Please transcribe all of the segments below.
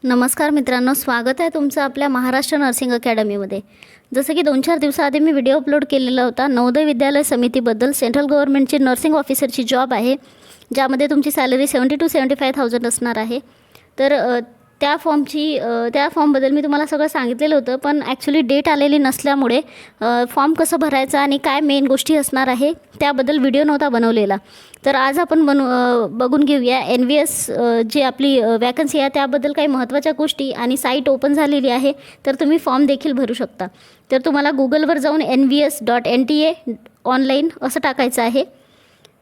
नमस्कार मित्रांनो, स्वागत आहे तुमचं आपल्या महाराष्ट्र नर्सिंग अकॅडमीमध्ये। जसं की 2-4 दिवसाआधी मी व्हिडिओ अपलोड केलेला होता Navodaya Vidyalaya समितीबद्दल। Central गव्हर्नमेंटची nursing ऑफिसरची job आहे, ज्यामध्ये तुमची सॅलरी 70 to 75,000 असणार आहे। तर त्या फॉर्मबद्दल मी तुम्हाला सगळं सांगितलेलं होतं, पण ॲक्च्युली डेट आलेली नसल्यामुळे फॉर्म कसं भरायचा आणि काय मेन गोष्टी असणार आहे त्याबद्दल व्हिडिओ नव्हता बनवलेला। तर आज आपण बघून घेऊया NVS जी आपली वॅकन्सी आहे त्याबद्दल काही महत्त्वाच्या गोष्टी, आणि साईट ओपन झालेली आहे तर तुम्ही फॉर्म देखील भरू शकता। तर तुम्हाला गुगलवर जाऊन NVS.NTA ऑनलाईन असं टाकायचं आहे।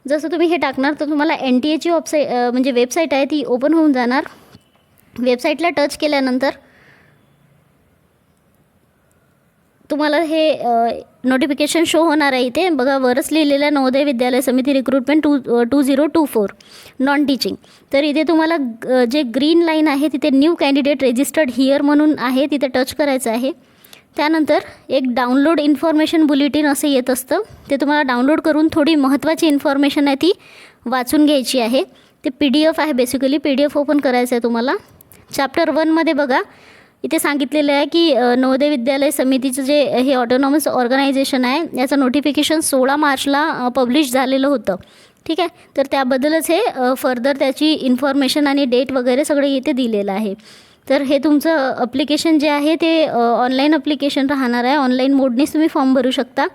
जसं तुम्ही हे टाकणार तर तुम्हाला NTAची म्हणजे वेबसाईट आहे ती ओपन होऊन जाणार। वेबसाईटला टच केल्यानंतर तुम्हाला हे नोटिफिकेशन शो होणार आहे। इथे बघा, वरच लिहिलेलं आहे नवोदय विद्यालय समिती रिक्रुटमेंट 2024 नॉन टीचिंग। तर इथे तुम्हाला जे ग्रीन लाईन आहे तिथे न्यू कॅन्डिडेट रजिस्टर्ड हिअर म्हणून आहे, तिथे टच करायचं आहे। त्यानंतर एक डाउनलोड इन्फॉर्मेशन बुलेटिन असं येत असतं, ते तुम्हाला डाउनलोड करून थोडी महत्त्वाची इन्फॉर्मेशन आहे ती वाचून घ्यायची आहे। ते PDF आहे, बेसिकली PDF ओपन करायचं आहे तुम्हाला। चॅप्टर 1मध्ये बघा, इथे सांगितलेलं आहे की नवोदय विद्यालय समितीचं जे हे ऑटोनॉमस ऑर्गनायझेशन आहे याचं नोटिफिकेशन 16 मार्चला पब्लिश झालेलं होतं। ठीक आहे, तर त्याबद्दलच हे फर्दर त्याची इन्फॉर्मेशन आणि डेट वगैरे सगळं इथे दिलेलं आहे। तर हे तुमचं अप्लिकेशन जे आहे ते ऑनलाईन अप्लिकेशन राहणार आहे। ऑनलाईन मोडनेच तुम्ही फॉर्म भरू शकता,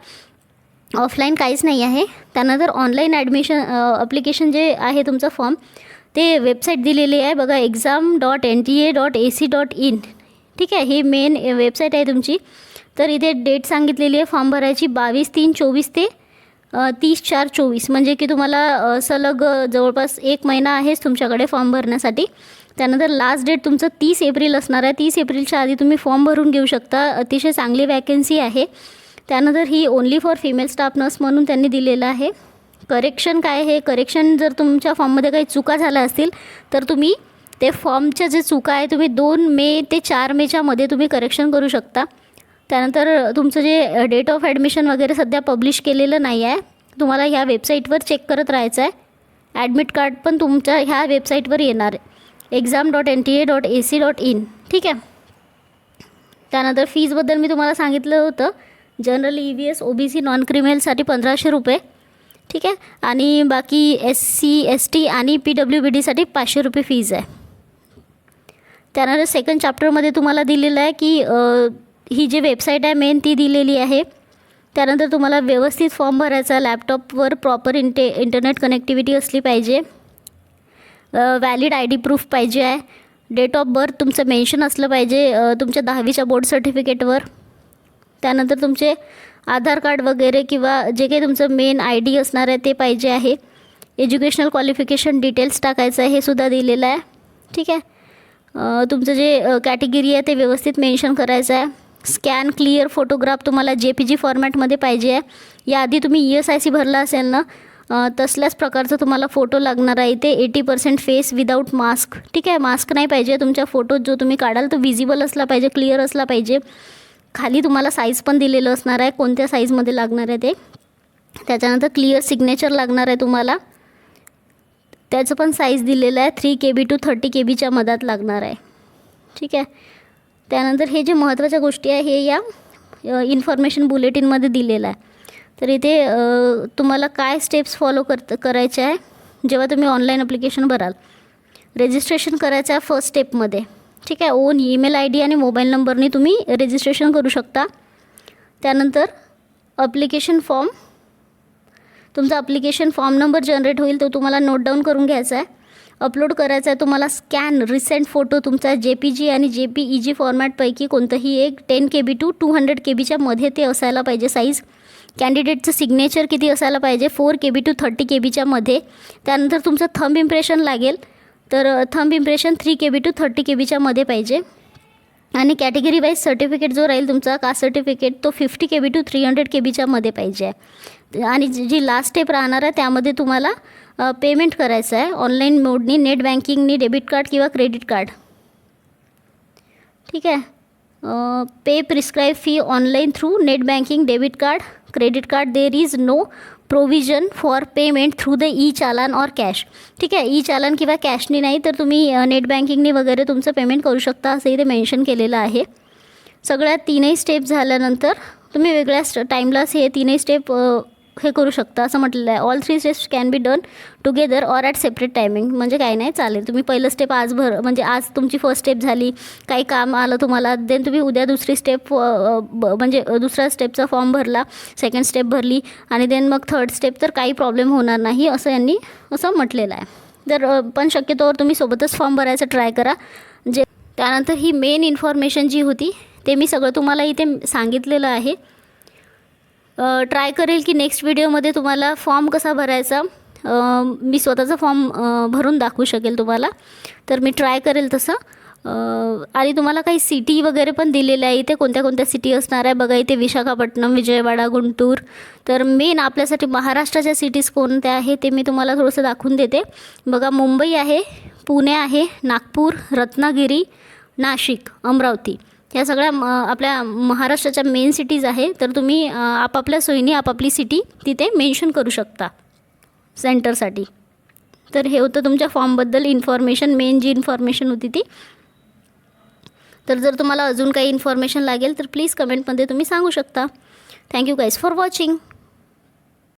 ऑफलाईन काहीच नाही आहे। त्यानंतर ऑनलाईन अप्लिकेशन जे आहे तुमचं फॉर्म ते वेबसाईट दिलेली आहे बघा, exam.nta.ac.in। ठीक आहे, ही मेन वेबसाईट आहे तुमची। तर इथे डेट सांगितलेली आहे फॉर्म भरायची 22/3/24 ते 30/4/24, म्हणजे की तुम्हाला सलग जवळपास 1 महिना आहेच तुमच्याकडे फॉर्म भरण्यासाठी। त्यानंतर लास्ट डेट तुमचं 30 एप्रिल असणार आहे। 30 एप्रिलच्या आधी तुम्ही फॉर्म भरून घेऊ शकता, अतिशय चांगली वॅकन्सी आहे। त्यानंतर ही only for female staff nurse म्हणून त्यांनी दिलेलं आहे। करेक्शन काय आहे, करेक्शन जर तुमच्या फॉर्ममध्ये काही चुका झाल्या असतील तर तुम्ही ते फॉर्मच्या जे चुका आहे तुम्ही 2 मे ते 4 मेच्या मध्ये तुम्ही करेक्शन करू शकता। त्यानंतर तुमचं जे डेट ऑफ ॲडमिशन वगैरे सध्या पब्लिश केलेलं नाही आहे, तुम्हाला ह्या वेबसाईटवर चेक करत राहायचं आहे। ॲडमिट कार्ड पण तुमच्या ह्या वेबसाईटवर येणार आहे, exam.nta.ac.in। ठीक आहे, त्यानंतर फीजबद्दल मी तुम्हाला सांगितलं होतं, जनरल EVS OBC नॉन क्रिमिनलसाठी 1500 रुपये। ठीक आहे, आणि बाकी SC ST आणि PWBDसाठी 500 रुपये फीज आहे। त्यानंतर सेकंड चॅप्टरमध्ये तुम्हाला दिलेलं आहे की ही जी वेबसाईट आहे मेन ती दिलेली आहे। त्यानंतर तुम्हाला व्यवस्थित फॉर्म भरायचा, लॅपटॉपवर प्रॉपर इंटरनेट कनेक्टिव्हिटी असली पाहिजे, व्हॅलिड ID प्रूफ पाहिजे आहे, डेट ऑफ बर्थ तुमचं मेन्शन असलं पाहिजे तुमच्या 10वीच्या बोर्ड सर्टिफिकेटवर। त्यानंतर तुमचे आधार कार्ड वगैरे किंवा जे काही तुमचं मेन ID असणार आहे ते पाहिजे आहे। एज्युकेशनल क्वालिफिकेशन डिटेल्स टाकायचं आहे, हे सुद्धा दिलेलं आहे। ठीक आहे, तुमचं जे कॅटेगरी आहे ते व्यवस्थित मेन्शन करायचं आहे। स्कॅन क्लिअर फोटोग्राफ तुम्हाला JPG फॉर्मॅटमध्ये पाहिजे आहे। याआधी तुम्ही ESIC भरला असेल ना, तसल्याच प्रकारचा तुम्हाला फोटो लागणार आहे। इथे 80% फेस विदाऊट मास्क। ठीक आहे, मास्क नाही पाहिजे, तुमच्या फोटो जो तुम्ही काढाल तो विजिबल असला पाहिजे, क्लिअर असला पाहिजे। खाली तुम्हाला साईज पण दिलेलं असणार आहे, कोणत्या साईजमध्ये लागणार आहे ते। त्याच्यानंतर क्लिअर सिग्नेचर लागणार आहे तुम्हाला, त्याचं पण साईज दिलेलं आहे, 3 KB to 30 KBच्या मधात लागणार आहे। ठीक आहे, त्यानंतर हे जे महत्त्वाच्या गोष्टी आहे हे या इन्फॉर्मेशन बुलेटिनमध्ये दिलेलं आहे। तर इथे तुम्हाला काय स्टेप्स फॉलो करायचे आहे जेव्हा तुम्ही ऑनलाईन ॲप्लिकेशन भराल। रजिस्ट्रेशन करायचं आहे फर्स्ट स्टेपमध्ये। ठीक आहे, ओन ईमेल ID आणि मोबाईल नंबरने तुम्ही रजिस्ट्रेशन करू शकता। त्यानंतर ॲप्लिकेशन फॉर्म, तुमचा ॲप्लिकेशन फॉर्म नंबर जनरेट होईल तो तुम्हाला नोट डाऊन करून घ्यायचा आहे, अपलोड करायचा आहे तुम्हाला। स्कॅन रिसेंट फोटो तुमचा JPG आणि JPEG फॉर्मॅटपैकी कोणतंही एक 10 KB to 200 KBच्या मध्ये ते असायला पाहिजे साईज। कॅन्डिडेटचं सिग्नेचर किती असायला पाहिजे, 4 KB to 30 KBच्या मध्ये। त्यानंतर तुमचं थंब इम्प्रेशन लागेल, तर थंब इम्प्रेशन 3 KB to 30 KBच्या मध्ये पाहिजे। आणि कॅटेगरी वाईज सर्टिफिकेट जो राहील तुमचा कास्ट सर्टिफिकेट तो 50 KB to 300 KBच्या मध्ये पाहिजे। आणि जी लास्ट स्टेप राहणार आहे त्यामध्ये तुम्हाला पेमेंट करायचं आहे ऑनलाईन मोडनी, नेट बँकिंगनी, डेबिट कार्ड किंवा क्रेडिट कार्ड। ठीक आहे, pay prescribe fee online through net banking, debit card, credit card. There is no provision for payment through the e challan और कॅश. ठीक आहे, ई चालान किंवा कॅशनी नाही तर तुम्ही नेट बँकिंगनी वगैरे तुमचं पेमेंट करू शकता असं इथे मेन्शन केलेलं आहे. सगळ्या तीनही स्टेप झाल्यानंतर तुम्ही वेगळ्या टाईमलाच हे तीनही स्टेप हे करू शकता असं म्हटलेलं आहे. All 3 steps can be done together or at separate timing. म्हणजे काही नाही, चालेल. तुम्ही पहिलं स्टेप आज म्हणजे आज तुमची फर्स्ट स्टेप झाली, काही काम आलं तुम्हाला, देन तुम्ही उद्या दुसरी स्टेप म्हणजे दुसऱ्या स्टेपचा फॉर्म भरला, सेकंड स्टेप भरली आणि देन मग थर्ड स्टेप, तर काही प्रॉब्लेम होणार नाही असं यांनी असं म्हटलेलं आहे. तर पण शक्यतोवर तुम्ही सोबतच फॉर्म भरायचा ट्राय करा. त्यानंतर ही मेन इन्फॉर्मेशन जी होती ते मी सगळं तुम्हाला इथे सांगितलेलं आहे. ट्राय करेल की नेक्स्ट व्हिडिओमध्ये तुम्हाला फॉर्म कसा भरायचा मी स्वतःचा फॉर्म भरून दाखवू शकेल तुम्हाला. तर मी ट्राय करेल तसं. आणि तुम्हाला काही सिटी वगैरे पण दिलेल्या आहे इथे, कोणत्या कोणत्या सिटी असणार आहे बघा इथे. विशाखापट्टणम, विजयवाडा, गुंटूर. तर मेन आपल्यासाठी महाराष्ट्राच्या सिटीज कोणत्या आहे ते मी तुम्हाला थोडंसं दाखवून देते. बघा, मुंबई आहे, पुणे आहे, नागपूर, रत्नागिरी, नाशिक, अमरावती, ह्या सगळ्या आपल्या महाराष्ट्राच्या मेन सिटीज आहे. तर तुम्ही आपापल्या सोयीने आपापली सिटी तिथे मेन्शन करू शकता सेंटरसाठी. तर हे होतं तुमच्या फॉर्मबद्दल इन्फॉर्मेशन, मेन जी इन्फॉर्मेशन होती ती. तर जर तुम्हाला अजून काही इन्फॉर्मेशन लागेल तर प्लीज कमेंटमध्ये तुम्ही सांगू शकता. Thank you guys for watching.